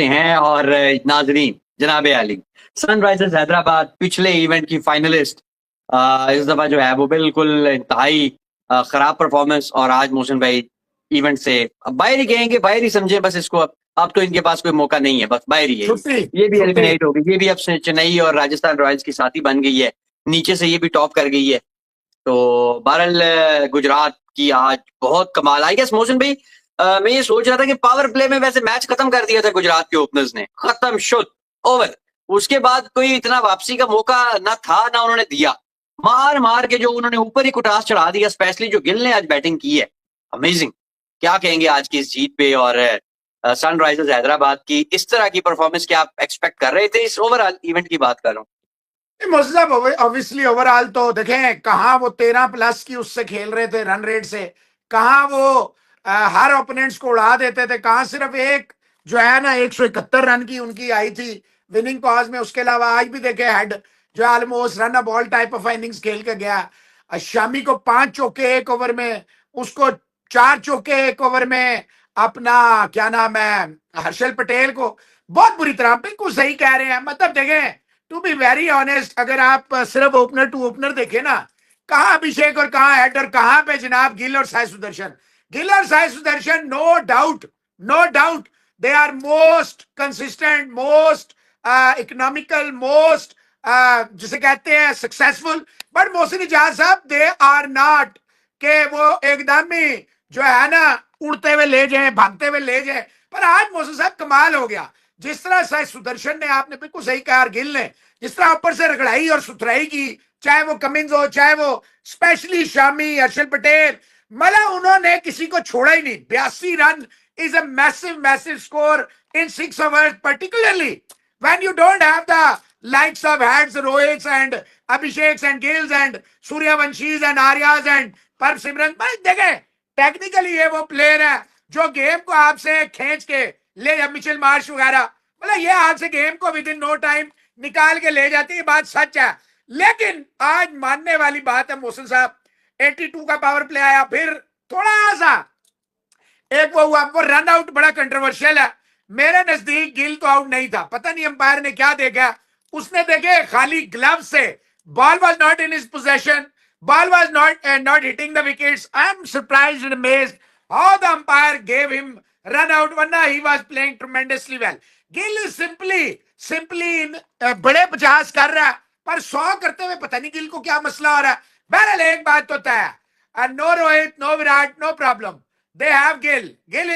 हैं और नाजरीन जनाब आली, सनराइजर्स हैदराबाद पिछले इवेंट की फाइनलिस्ट इस दफा जो है वो बिल्कुल इंतहाई खराब परफॉर्मेंस, और आज मोहसिन भाई इवेंट से बाहर ही कहेंगे, बाहर ही समझे बस इसको। अब तो इनके पास कोई मौका नहीं है, बस बाहर ही है। ये भी एलिमिनेट हो गई, ये भी अब से चेन्नई और राजस्थान रॉयल्स की साथी बन गई है, नीचे से ये भी टॉप कर गई है। तो बहरहाल गुजरात की आज बहुत कमाल। आई गेस मोहसिन भाई, मैं ये सोच रहा था कि पावर प्ले में वैसे मैच खत्म कर दिया था गुजरात के ओपनर्स ने, खत्म, शुद्ध, ओवर। उसके बाद कोई इतना वापसी का मौका ना था ना उन्होंने दिया। मार मार के जो उन्होंने ऊपर ही कुटास चढ़ा दिया, स्पेशली जो गिल ने आज बैटिंग की है, अमेजिंग। क्या कहेंगे आज की इस जीत पे, और सनराइजर्स हैदराबाद की इस तरह की परफॉर्मेंस क्या आप एक्सपेक्ट कर रहे थे? इस ओवरऑल इवेंट की बात कर रहा हूँ। मतलब ऑब्वियसली ओवरऑल तो देखें, कहाँ वो 13+ की उससे खेल रहे थे रन रेट से, कहाँ वो हर ओपोनेंट्स को उड़ा देते थे, कहाँ सिर्फ एक जो है ना 171 रन की उनकी आई थी विनिंग कॉज में। उसके अलावा आज भी देखे हेड जो almost run a ball type of innings खेल के गया। शामी को 5 चौके 1 ओवर में, उसको 4 चौके 1 ओवर में, अपना क्या नाम है हर्षल पटेल को बहुत बुरी तरह, बिल्कुल सही कह रहे हैं। मतलब देखें, टू बी वेरी ऑनेस्ट, अगर आप सिर्फ ओपनर टू ओपनर देखें ना, कहां अभिषेक और कहां हेड और कहां पे जनाब गिल और साई सुदर्शन। गिल और Sai Sudharsan no doubt, no doubt they are most consistent, most economical, most जिसे कहते हैं सक्सेसफुल। बट मोहसिन इजाज साहब, दे आर नॉट के वो एकदम ही जो है ना उड़ते हुए ले जाए, भागते हुए ले जाए। पर आज मोहसिन साहब कमाल हो गया, जिस तरह साई सुदर्शन ने, आपने बिल्कुल सही कहा, गिल ने जिस तरह ऊपर से रगड़ाई और सुथराई की, चाहे वो कमिंस हो, चाहे वो स्पेशली शामी, हर्षल पटेल, मतलब उन्होंने किसी को छोड़ा ही नहीं। 82 run is a massive massive score in 6 overs, particularly when you don't have the likes of Heads, Rohits and Abhisheks and Gills and Suryavanshis and Aryas and Parv Simran। देखे टेक्निकली ये वो player है जो game को आपसे खींच के ले जा, मिचेल मार्श वगैरह, मतलब ये आपसे गेम को विद इन नो टाइम निकाल के ले जाती है, बात सच है। लेकिन आज मानने वाली बात है मोहसिन साहब, 82 का पावर प्ले आया, फिर थोड़ा सा एक वो हुआ, वो रन आउट बड़ा कंट्रोवर्शियल है। मेरे नजदीक गिल तो आउट नहीं था, पता नहीं अंपायर ने क्या देखा, उसने देखे खाली ग्लव से, ball was not in his possession, ball was not hitting the wickets. I am surprised and amazed how the umpire gave him run out, वरना he was playing tremendously well. Gill is simply बड़े 50 कर रहा है, पर 100 करते हुए पता नहीं गिल को क्या मसला हो रहा है। बहरहाल एक बात तो तय है, no Rohit, no Virat, no problem, they have Gill. Gill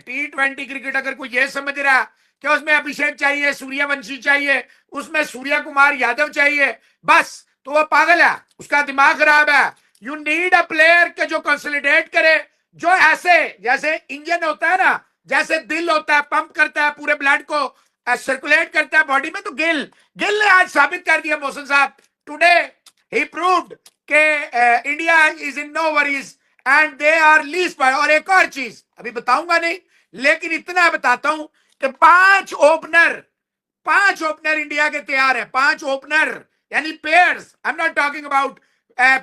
T20 cricket अगर कोई ये समझ रहा है कि उसमें अभिषेक चाहिए, सूर्यवंशी चाहिए, उसमें सूर्य कुमार यादव चाहिए, बस तो वो पागल है, उसका दिमाग खराब है। यू नीड अ प्लेयर के जो कंसोलिडेट करे, जो ऐसे जैसे इंजन होता है ना, जैसे दिल होता है, पंप करता है पूरे ब्लड को, सर्कुलेट करता है बॉडी में। तो गिल ने आज साबित कर दिया मोहसिन साहब, टुडे ही प्रूव्ड के India is in no worries and they are least by. और एक और चीज अभी बताऊंगा नहीं, लेकिन इतना बताता हूं कि 5 ओपनर इंडिया के तैयार है, 5 ओपनर यानी pairs. I am not talking about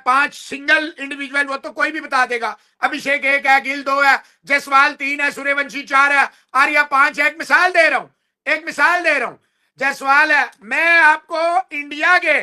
5 single individual, वो तो कोई भी बता देगा। अभिषेक 1 है, गिल 2 है, जायसवाल 3 है, सूर्यवंशी 4 है, आर्या 5 है। एक मिसाल दे रहा हूं, जायसवाल है। मैं आपको इंडिया के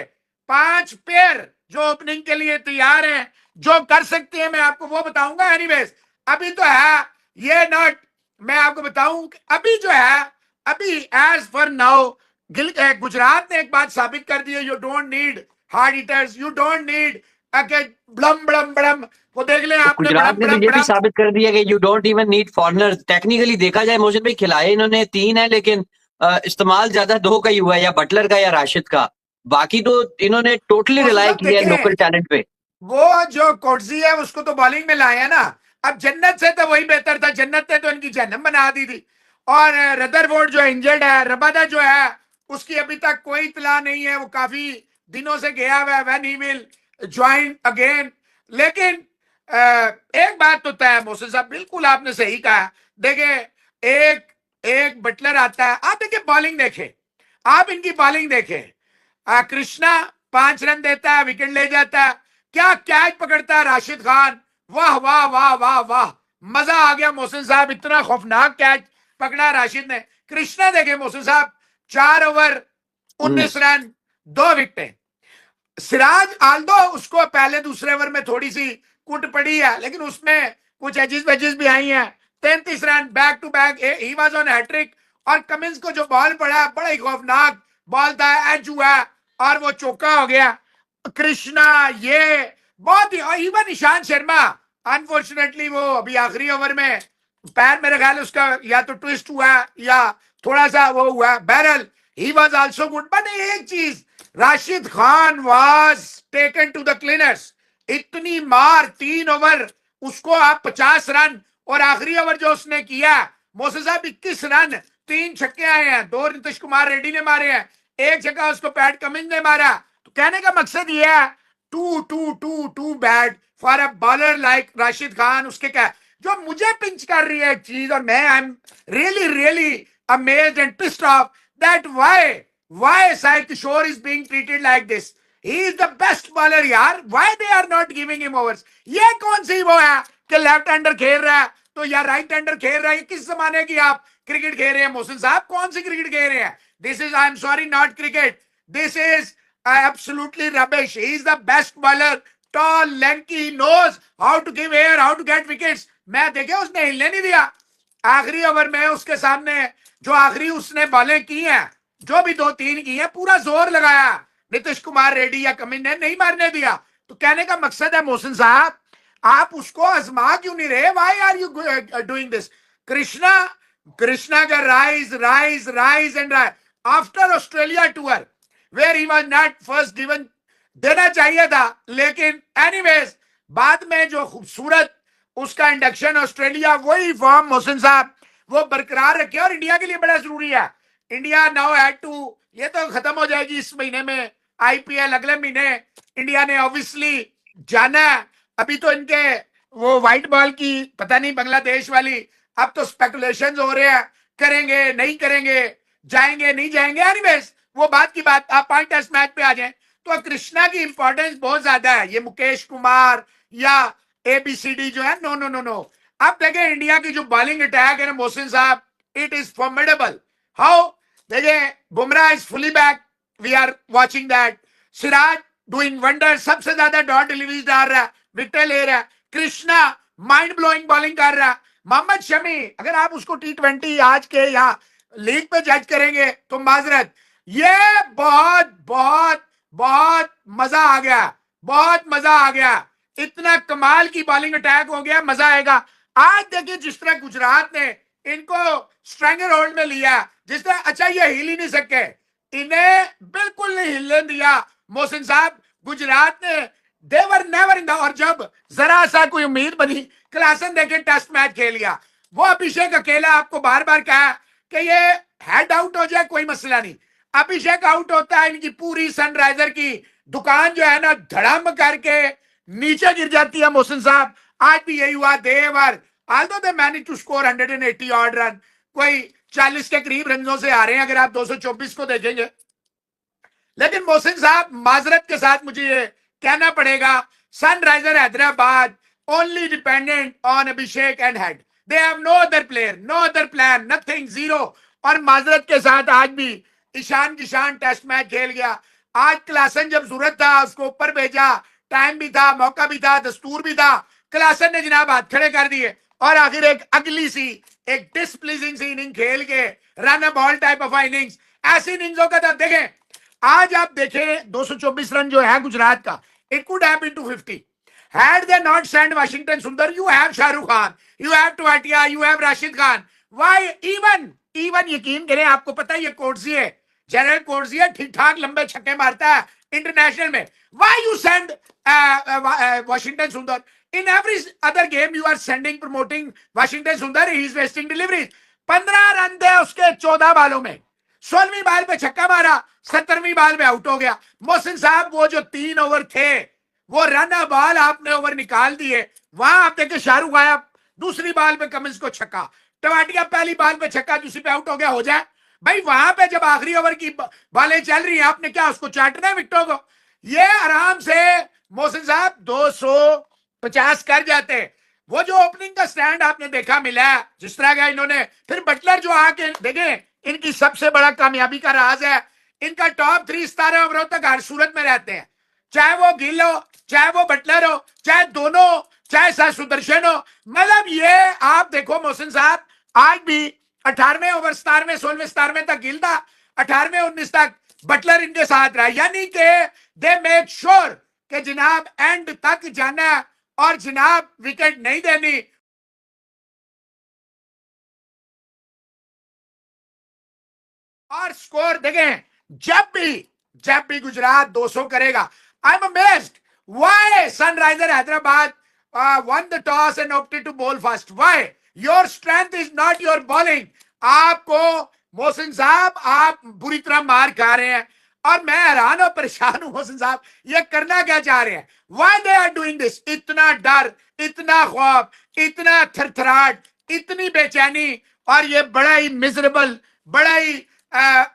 5 पेयर जो ओपनिंग के लिए तैयार हैं, जो कर सकते हैं, मैं आपको वो बताऊंगा। एनीवेज अभी तो है ये नॉट, मैं आपको बताऊं अभी जो है, अभी एज फॉर नाउ गुजरात ने एक बात साबित कर दी है, you don't need hard hitters, you don't need Blum Blum Blum, वो देख लें आपने। गुजरात ने तो ये भी साबित कर दिया कि you don't even need foreigners. Technically देखा जाए मोहसिन भाई, खिलाए इन्होंने 3 है, लेकिन इस्तेमाल ज्यादा 2 का ही हुआ है, या बटलर का या राशिद का। बाकी तो इन्होंने टोटली रिलाई किया है लोकल टैलेंट पे। वो जो कोटजी है उसको तो बॉलिंग में लाया है ना, अब जन्नत से तो वही बेहतर था, जन्नत ने तो इनकी जहन्नम बना दी थी। और रदरफोर्ड जो इंजर्ड है, रबादा जो है उसकी अभी तक कोई इतला नहीं है, वो काफी दिनों से गया हुआ है, when he will join again. लेकिन एक बात तो तय है मोहसिन साहब, बिल्कुल आपने सही कहा। देखे एक बटलर आता है, आप देखिए बॉलिंग देखें, आप इनकी बॉलिंग देखें। कृष्णा 5 रन देता है, विकेट ले जाता है, क्या कैच पकड़ता है राशिद खान, वाह वाह वाह वाह वाह, मजा आ गया मोहसिन साहब, इतना खौफनाक कैच पकड़ा राशिद ने। कृष्णा देखे मोहसिन साहब, 4 ओवर 19 रन 2 विकेटें। सिराज आल्दो उसको पहले दूसरे ओवर में थोड़ी सी कुट पड़ी है, लेकिन उसमें कुछ एजिस वेजिस भी आई हैं। 33 run back to back, he was on hattrick. और कमिंस को जो बॉल पड़ा, बड़ा ही खौफनाक बॉल था, एज हुआ और वो चौका हो गया। कृष्णा ये बहुत ही, इवन ईशांत शर्मा अनफॉर्चुनेटली वो अभी आखिरी ओवर में पैर, मेरे ख्याल उसका या तो ट्विस्ट हुआ या थोड़ा सा वो हुआ, बहरल ही वाज आल्सो गुड। बट एक चीज, Rashid Khan was taken to the cleaners. इतनी मार, 3 ओवर उसको आप 50 रन, और आखिरी ओवर जो उसने किया मोहसिन साहब 21 रन, 3 छक्के आए हैं, 2 नीतीश कुमार रेड्डी ने मारे हैं, 1 छक्का उसको पैट कमिंस ने मारा। तो कहने का मकसद ये है, too bad for a bowler like Rashid Khan. उसके क्या जो मुझे पिंच कर रही है एक चीज, और मैं I am really amazed and pissed off that why Sai Kishore is being treated like this. He is the best bowler यार, why they are not giving him overs? ये कौन सी वो है कि लेफ्ट हैंडर खेल रहा है तो या राइट हैंडर खेल रहा है? किस जमाने की आप क्रिकेट खेल रहे हैं मोहसिन साहब? कौन सी क्रिकेट खेल रहे हैं? This is, I am sorry, not cricket, this is absolutely rubbish. He is the best bowler, tall, lanky, he knows how to give air, how to get wickets. मैं देखे उसने हिलने नहीं दिया आखिरी ओवर में। उसके सामने जो आखिरी उसने बॉलें की हैं, जो भी 2-3 की है, पूरा जोर लगाया, नीतीश कुमार रेड्डी या कमिंस ने नहीं मारने दिया। तो कहने का मकसद है मोहसिन साहब, आप उसको आजमा क्यों नहीं रहे? Why are you doing this? Krishna का rise and rise after Australia tour where he was not first given, देना चाहिए था। लेकिन एनीवेज बाद में जो खूबसूरत उसका इंडक्शन ऑस्ट्रेलिया, वही फॉर्म मोहसिन साहब वो बरकरार रखे, और इंडिया के लिए बड़ा जरूरी है। इंडिया नाउ हैड टू, ये तो खत्म हो जाएगी इस महीने में आईपीएल, अगले महीने इंडिया ने ऑब्वियसली जाना है। अभी तो इनके वो व्हाइट बॉल की पता नहीं, बांग्लादेश वाली, अब तो स्पेकुलेशंस हो रहे हैं, करेंगे नहीं करेंगे, जाएंगे नहीं जाएंगे। एनीवेज वो बात की बात, आप 5 टेस्ट मैच पे आ जाएं। तो कृष्णा की इंपॉर्टेंस बहुत ज्यादा है। ये मुकेश कुमार या एबीसीडी जो है, नो। अब देखें इंडिया की जो बॉलिंग अटैक है ना मोहसिन साहब, इट इज फॉर्मिडेबल। हाउ, देखिए Bumrah is fully back, we are watching that. Siraj doing wonder, सबसे ज्यादा डॉट डिलीवरीज डाल रहा है, विकेट ले रहा है। कृष्णा माइंड ब्लोइंग बॉलिंग कर रहा है। मोहम्मद शमी, अगर आप उसको टी20 आज के या लीग पे जज करेंगे तो माजरत, ये बहुत मजा आ गया, बहुत मजा आ गया। इतना कमाल की बॉलिंग अटैक हो गया, मजा आएगा। आज देखिए जिस तरह गुजरात ने इनको स्ट्रेंगर होल्ड में लिया, जिस तरह, अच्छा ये हिल ही नहीं सके, इन्हें बिल्कुल नहीं हिलने दिया मोहसिन साहब गुजरात ने। देवर नेवर इन द, और जब जरा सा कोई उम्मीद बनी, क्लासन देखे टेस्ट मैच खेल लिया। वो अभिषेक अकेला आपको बार बार कहा कि ये हेड आउट हो जाए कोई मसला नहीं, अभिषेक आउट होता है, इनकी पूरी सनराइजर की दुकान जो है ना धड़म करके नीचे गिर जाती है मोहसिन साहब। आज भी यही हुआ। देवर although they managed to score 180 odd run, कोई 40 के करीब रनों से आ रहे हैं अगर आप 224 को देखेंगे। लेकिन मोहसिन साहब माजरत के साथ मुझे ये कहना पड़ेगा, Sunriser Hyderabad only dependent on Abhishek and Head, they have no other player, no other plan, nothing, zero. और माजरत के साथ आज भी ईशान किशान टेस्ट मैच खेल गया। आज क्लासन जब जरूरत था उसको ऊपर भेजा, टाइम भी था, मौका भी था, दस्तूर भी था, क्लासन ने जनाब हाथ खड़े कर दिए और आखिर एक अगली सी, एक डिसप्लीजिंग सी इनिंग खेल के, run a ball type of innings, ऐसी इनिंग्सों का था। देखें आज आप देखें 224 रन जो है गुजरात का, it could have been 250 had they not sent Washington Sundar. You have Shahrukh Khan, you have Tewatia, you have Rashid Khan. Why even यकीन करें, आपको पता है ये कोर्सी है, जनरल कोर्सी है, ठीक ठाक लंबे छक्के मारता है इंटरनेशनल में। Why you send Washington Sundar? In every other game you are sending, promoting Washington Sundar, he is wasting deliveries. 15 run थे उसके 14 बालों में, 16वीं बाल पे छक्का मारा, 17वीं बाल में आउट हो गया। मोहसिन साहब वो जो 3 ओवर थे, वो रन बॉल आपने ओवर निकाल दिए। वहां आप देखे शाहरुख आया, दूसरी बाल पे कमिंस को छक्का, टवाटिया पहली बाल पे छक्का, दूसरी पे आउट हो गया, हो जाए भाई। वहां पे जब आखिरी ओवर की बालें चल रही हैं, आपने क्या उसको चाटना है विकेटों को? ये आराम से मोहसिन साहब 250 कर जाते। वो जो ओपनिंग का स्टैंड आपने देखा मिला है जिस तरह का इन्होंने, फिर बटलर जो आके देखे इनकी सबसे बड़ा कामयाबी का राज है इनका टॉप 3 17 ओवरों तक हर सूरत में रहते हैं, चाहे वो गिल हो, चाहे वो बटलर हो, चाहे दोनों, चाहे सर सुदर्शन हो। मतलब ये आप देखो मोहसिन साहब, आज भी 18वें ओवर 17वें 16वें 17वें तक गिल था, 18वें 19 तक बटलर इनके साथ रहा, यानी कि दे मेक श्योर कि जनाब एंड तक जाना और जनाब विकेट नहीं देनी। और स्कोर देखें, जब भी गुजरात 200 करेगा, I am amazed why Sunriser Hyderabad won the toss and opted to bowl first. Why? Your strength is not your bowling. आपको मोहसिन साहब आप बुरी तरह मार खा रहे हैं और मैं हैरान और परेशान हूं मोहसिन साहब, ये करना क्या चाह रहे हैं? Why they are doing this? इतना डर, इतना खौफ, इतना थरथराट, इतनी बेचैनी, और ये बड़ा ही मिजरेबल, बड़ा ही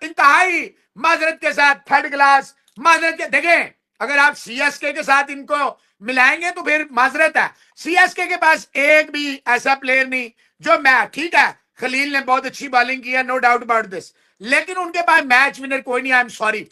इंतहाई माजरत के साथ थर्ड क्लास माजरत के। देखें, अगर आप सीएसके के साथ इनको मिलाएंगे तो फिर माजरत है, सीएसके के पास एक भी ऐसा प्लेयर नहीं जो मैं, ठीक है खलील ने बहुत अच्छी बॉलिंग की है, नो डाउट अबाउट दिस, लेकिन उनके पास मैच विनर कोई नहीं। I am sorry,